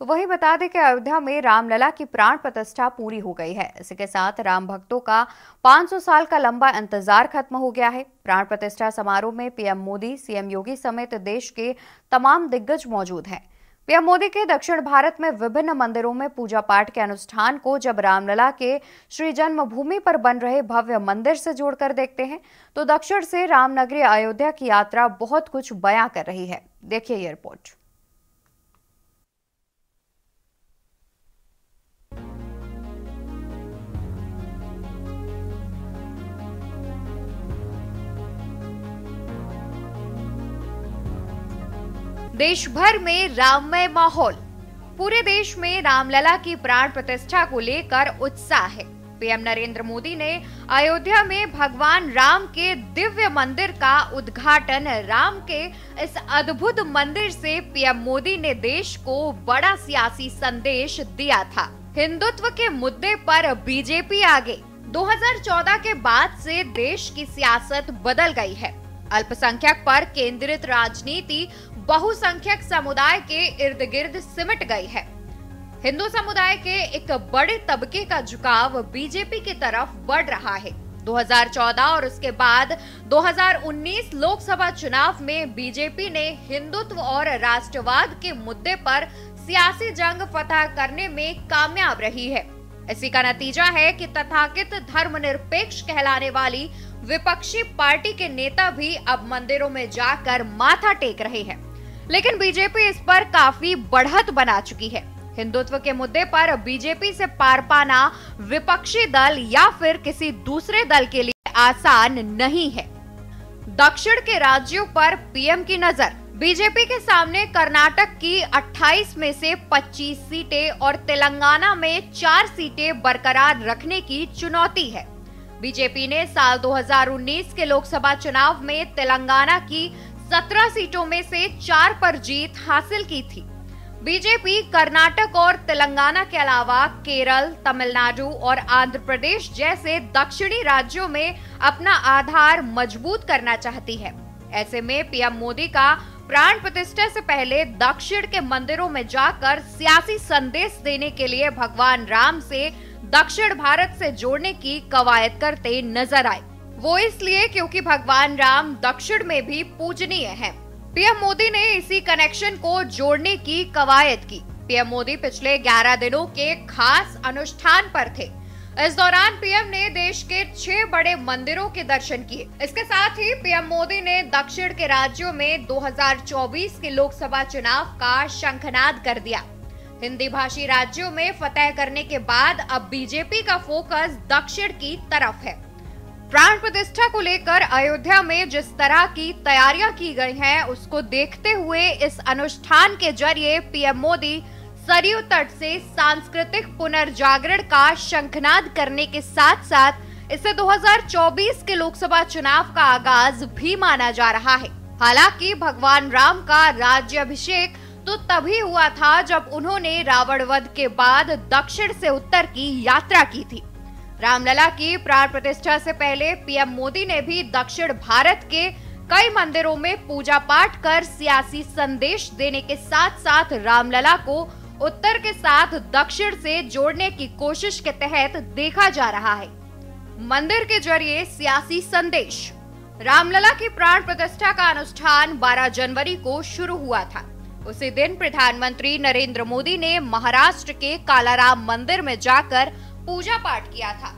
तो वही बता दें कि अयोध्या में रामलला की प्राण प्रतिष्ठा पूरी हो गई है। इसी के साथ राम भक्तों का 500 साल का लंबा इंतजार खत्म हो गया है। प्राण प्रतिष्ठा समारोह में पीएम मोदी, सीएम योगी समेत देश के तमाम दिग्गज मौजूद हैं। पीएम मोदी के दक्षिण भारत में विभिन्न मंदिरों में पूजा पाठ के अनुष्ठान को जब रामलला के श्री जन्मभूमि पर बन रहे भव्य मंदिर से जोड़कर देखते हैं तो दक्षिण से रामनगरी अयोध्या की यात्रा बहुत कुछ बयां कर रही है। देखिए ये रिपोर्ट। देश भर में राममय माहौल। पूरे देश में रामलला की प्राण प्रतिष्ठा को लेकर उत्साह है। पीएम नरेंद्र मोदी ने अयोध्या में भगवान राम के दिव्य मंदिर का उद्घाटन। राम के इस अद्भुत मंदिर से पीएम मोदी ने देश को बड़ा सियासी संदेश दिया था। हिंदुत्व के मुद्दे पर बीजेपी आगे। 2014 के बाद से देश की सियासत बदल गई है। अल्पसंख्यक पर केंद्रित राजनीति बहुसंख्यक समुदाय के इर्द गिर्द सिमट गई है। हिंदू समुदाय के एक बड़े तबके का झुकाव बीजेपी की तरफ बढ़ रहा है। 2014 और उसके बाद 2019 लोकसभा चुनाव में बीजेपी ने हिंदुत्व और राष्ट्रवाद के मुद्दे पर सियासी जंग फतह करने में कामयाब रही है। इसी का नतीजा है कि तथाकथित धर्मनिरपेक्ष कहलाने वाली विपक्षी पार्टी के नेता भी अब मंदिरों में जाकर माथा टेक रहे हैं। लेकिन बीजेपी इस पर काफी बढ़त बना चुकी है। हिंदुत्व के मुद्दे पर बीजेपी से पार पाना विपक्षी दल या फिर किसी दूसरे दल के लिए आसान नहीं है। दक्षिण के राज्यों पर पीएम की नजर। बीजेपी के सामने कर्नाटक की 28 में से 25 सीटें और तेलंगाना में 4 सीटें बरकरार रखने की चुनौती है। बीजेपी ने साल 2019 के लोकसभा चुनाव में तेलंगाना की 17 सीटों में से 4 पर जीत हासिल की थी। बीजेपी कर्नाटक और तेलंगाना के अलावा केरल, तमिलनाडु और आंध्र प्रदेश जैसे दक्षिणी राज्यों में अपना आधार मजबूत करना चाहती है। ऐसे में पीएम मोदी का प्राण प्रतिष्ठा से पहले दक्षिण के मंदिरों में जाकर सियासी संदेश देने के लिए भगवान राम से दक्षिण भारत से जोड़ने की कवायद करते नजर आए। वो इसलिए क्योंकि भगवान राम दक्षिण में भी पूजनीय हैं। पीएम मोदी ने इसी कनेक्शन को जोड़ने की कवायद की। पीएम मोदी पिछले 11 दिनों के खास अनुष्ठान पर थे। इस दौरान पीएम ने देश के 6 बड़े मंदिरों के दर्शन किए। इसके साथ ही पीएम मोदी ने दक्षिण के राज्यों में 2024 के लोकसभा चुनाव का शंखनाद कर दिया। हिंदी भाषी राज्यों में फतह करने के बाद अब बीजेपी का फोकस दक्षिण की तरफ है। प्राण प्रतिष्ठा को लेकर अयोध्या में जिस तरह की तैयारियां की गई हैं, उसको देखते हुए इस अनुष्ठान के जरिए पीएम मोदी सरयू तट से सांस्कृतिक पुनर्जागरण का शंखनाद करने के साथ साथ इसे 2024 के लोकसभा चुनाव का आगाज भी माना जा रहा है। हालांकि भगवान राम का राज्याभिषेक तो तभी हुआ था जब उन्होंने रावण वध के बाद दक्षिण से उत्तर की यात्रा की थी। रामलला की प्राण प्रतिष्ठा से पहले पीएम मोदी ने भी दक्षिण भारत के कई मंदिरों में पूजा पाठ कर सियासी संदेश देने के साथ साथ रामलला को उत्तर के साथ दक्षिण से जोड़ने की कोशिश के तहत देखा जा रहा है। मंदिर के जरिए सियासी संदेश। रामलला की प्राण प्रतिष्ठा का अनुष्ठान 12 जनवरी को शुरू हुआ था। उसी दिन प्रधानमंत्री नरेंद्र मोदी ने महाराष्ट्र के कालाराम मंदिर में जाकर पूजा पाठ किया था।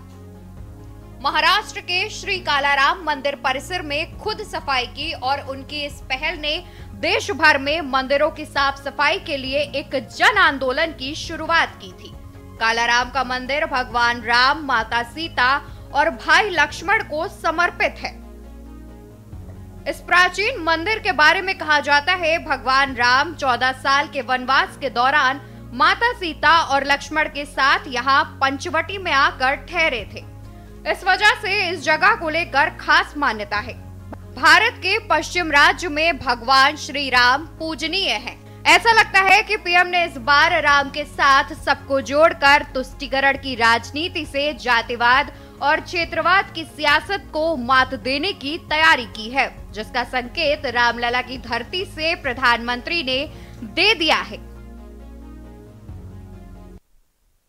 महाराष्ट्र के श्री कालाराम मंदिर परिसर में खुद सफाई की और उनकी इस पहल ने देश भर में मंदिरों की साफ सफाई के लिए एक जन आंदोलन की शुरुआत की थी। कालाराम का मंदिर भगवान राम, माता सीता और भाई लक्ष्मण को समर्पित है। इस प्राचीन मंदिर के बारे में कहा जाता है, भगवान राम 14 साल के वनवास के दौरान माता सीता और लक्ष्मण के साथ यहाँ पंचवटी में आकर ठहरे थे। इस वजह से इस जगह को लेकर खास मान्यता है। भारत के पश्चिम राज्य में भगवान श्री राम पूजनीय हैं। ऐसा लगता है कि पीएम ने इस बार राम के साथ सबको जोड़कर तुष्टीकरण की राजनीति से जातिवाद और क्षेत्रवाद की सियासत को मात देने की तैयारी की है, जिसका संकेत रामलला की धरती से प्रधानमंत्री ने दे दिया है।